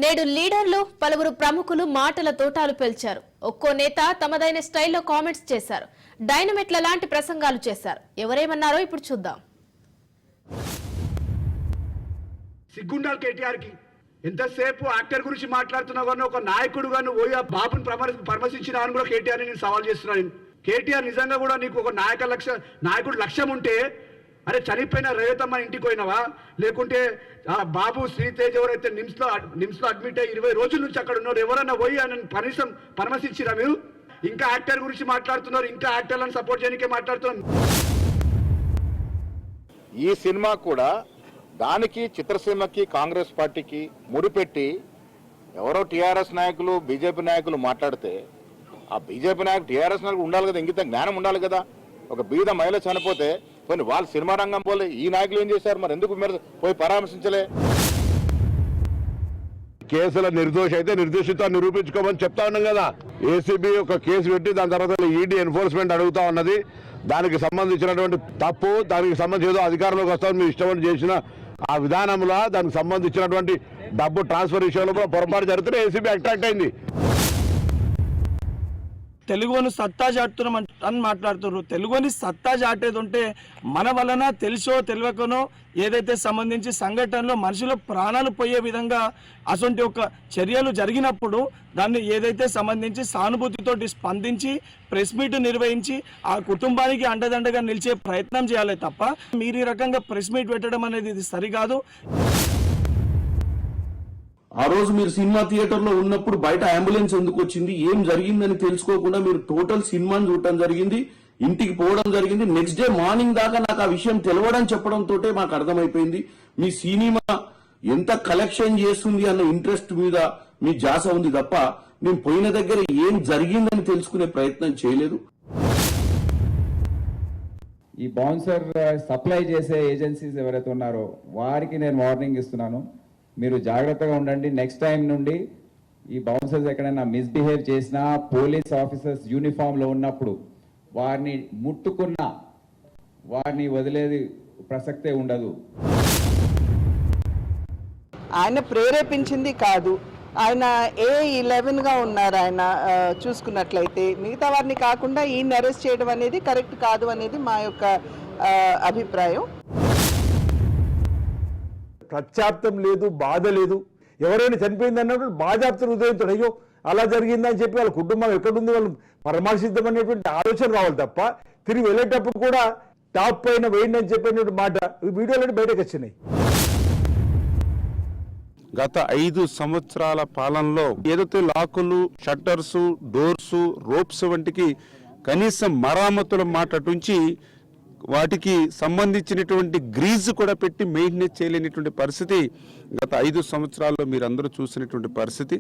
నేడు లీడర్లు పలువురు ప్రముఖులు మాటల తోటాలు పెల్చారు. ఒక్కో నేత తమదైన స్టైల్లో కామెంట్స్ చేశారు. డైనమిట్ల లాంటి ప్రసంగాలు చేశారు. ఎవరేమన్నారో ఇప్పుడు చూద్దాం. సిగ్గుండాలి కేటీఆర్ కి. ఎంతసేపు యాక్టర్ గురించి మాట్లాడుతున్నావు కానీ ఒక నాయకుడుగా నువ్వు బాబుని పరామర్శించిన అని కూడా కేటీఆర్ నేను సవాల్ చేస్తున్నాను. కేటీఆర్ నిజంగా కూడా నీకు ఒక నాయకుడు లక్ష్యం ఉంటే అరే చనిపోయిన రేవతమ్మ ఇంటికి పోయినావా, లేకుంటే బాబు శ్రీతేజ్ ఎవరైతే నిమ్స్ లో అడ్మిట్ అయ్యి 20 రోజుల నుంచి అక్కడ ఉన్నారు, ఎవరన్నా పోయి ఆయన కనీసం పరామర్శించిరా మీరు? ఇంకా యాక్టర్ గురించి మాట్లాడుతున్నారు, ఇంకా యాక్టర్లను సపోర్ట్ చేయడానికే మాట్లాడుతున్నారు. ఈ సినిమా కూడా దానికి చిత్రసీమకి కాంగ్రెస్ పార్టీకి ముడిపెట్టి ఎవరో టీఆర్ఎస్ నాయకులు బీజేపీ నాయకులు మాట్లాడితే ఆ బీజేపీ నాయకులు టీఆర్ఎస్ నాయకులు ఉండాలి కదా, ఇంగిత జ్ఞానం ఉండాలి కదా. ఒక బీద మహిళ చనిపోతే కొన్ని వాళ్ళు సినిమా రంగం పోలే, ఈ నాయకులు ఏం చేశారు? మరి ఎందుకు మీరు పోయి పరామర్శించలే? కేసుల నిర్దోషి అయితే నిర్దోషిత నిరూపించుకోమని చెప్తా ఉన్నాం కదా. ఏసీబీ ఒక కేసు పెట్టి దాని తర్వాత ఈడీ ఎన్ఫోర్స్మెంట్ అడుగుతా ఉన్నది. దానికి సంబంధించినటువంటి తప్పు, దానికి సంబంధించి ఏదో అధికారంలోకి వస్తామని మీరు ఇష్టమని చేసిన ఆ విధానంలో దానికి సంబంధించినటువంటి డబ్బు ట్రాన్స్ఫర్ విషయంలో కూడా పొరపాటు జరిగితే ఏసీబీ అట్రాక్ట్ అయింది. తెలుగుని సత్తా చాటుతున్నాం అని మాట్లాడుతున్నారు. తెలుగుని సత్తా చాటేది ఉంటే మన వలన తెలుసో తెలియకనో ఏదైతే సంబంధించి సంఘటనలో మనుషుల ప్రాణాలు పోయే విధంగా అటువంటి ఒక చర్యలు జరిగినప్పుడు దాన్ని ఏదైతే సంబంధించి సానుభూతితోటి స్పందించి ప్రెస్ మీట్ నిర్వహించి ఆ కుటుంబానికి అండదండగా నిలిచే ప్రయత్నం చేయాలి తప్ప మీరు ఈ రకంగా ప్రెస్ మీట్ పెట్టడం అనేది ఇది సరికాదు. ఆ రోజు మీరు సినిమా థియేటర్ లో ఉన్నప్పుడు బయట అంబులెన్స్ ఎందుకు వచ్చింది, ఏం జరిగిందని తెలుసుకోకుండా మీరు టోటల్ సినిమాని చూడటం జరిగింది, ఇంటికి పోవడం జరిగింది. నెక్స్ట్ డే మార్నింగ్ దాకా నాకు ఆ విషయం తెలవడం చెప్పడంతో మాకు అర్థమైపోయింది మీ సినిమా ఎంత కలెక్షన్ చేస్తుంది అన్న ఇంట్రెస్ట్ మీద మీ జాస ఉంది తప్ప మేము పోయిన దగ్గర ఏం జరిగిందని తెలుసుకునే ప్రయత్నం చేయలేదు. ఈ బౌన్సర్ సప్లై చేసే ఏజెన్సీస్ ఎవరైతే ఉన్నారో వారికి నేను వార్నింగ్ ఇస్తున్నాను. మీరు జాగ్రత్తగా ఉండండి. నెక్స్ట్ టైం నుండి ఈ బౌన్సర్స్ ఎక్కడైనా మిస్బిహేవ్ చేసినా పోలీస్ ఆఫీసర్స్ యూనిఫామ్లో ఉన్నప్పుడు వారిని ముట్టుకున్నా వారిని వదిలేది ప్రసక్తే ఉండదు. ఆయన ప్రేరేపించింది కాదు, ఆయన A11గా ఉన్నారు. ఆయన చూసుకున్నట్లయితే మిగతా వారిని కాకుండా ఈయన అరెస్ట్ చేయడం అనేది కరెక్ట్ కాదు అనేది మా యొక్క అభిప్రాయం. ప్రత్యాప్తం లేదు, బాధ లేదు. ఎవరైనా చనిపోయింది అన్నప్పుడు బాధాప్త హృదయంతో అయ్యో అలా జరిగిందని చెప్పి వాళ్ళ కుటుంబం ఎక్కడుంది వాళ్ళు పరామర్శిద్దామనేటువంటి ఆలోచన రావాలి తప్ప తిరిగి వెళ్ళేటప్పుడు కూడా టాప్ పైన వేయండి అని చెప్పినటువంటి మాట వీడియోలు బయటకు వచ్చినాయి. గత 5 సంవత్సరాల పాలనలో ఏదైతే లాకులు, షట్టర్స్, డోర్స్, రోప్స్ వంటికి కనీసం మరామతుల మాట అటుంచి వాటికి సంబంధించినటువంటి గ్రీజ్ కూడా పెట్టి మెయింటెనెన్స్ చేయలేనటువంటి పరిస్థితి గత 5 సంవత్సరాల్లో మీరందరూ చూసినటువంటి పరిస్థితి.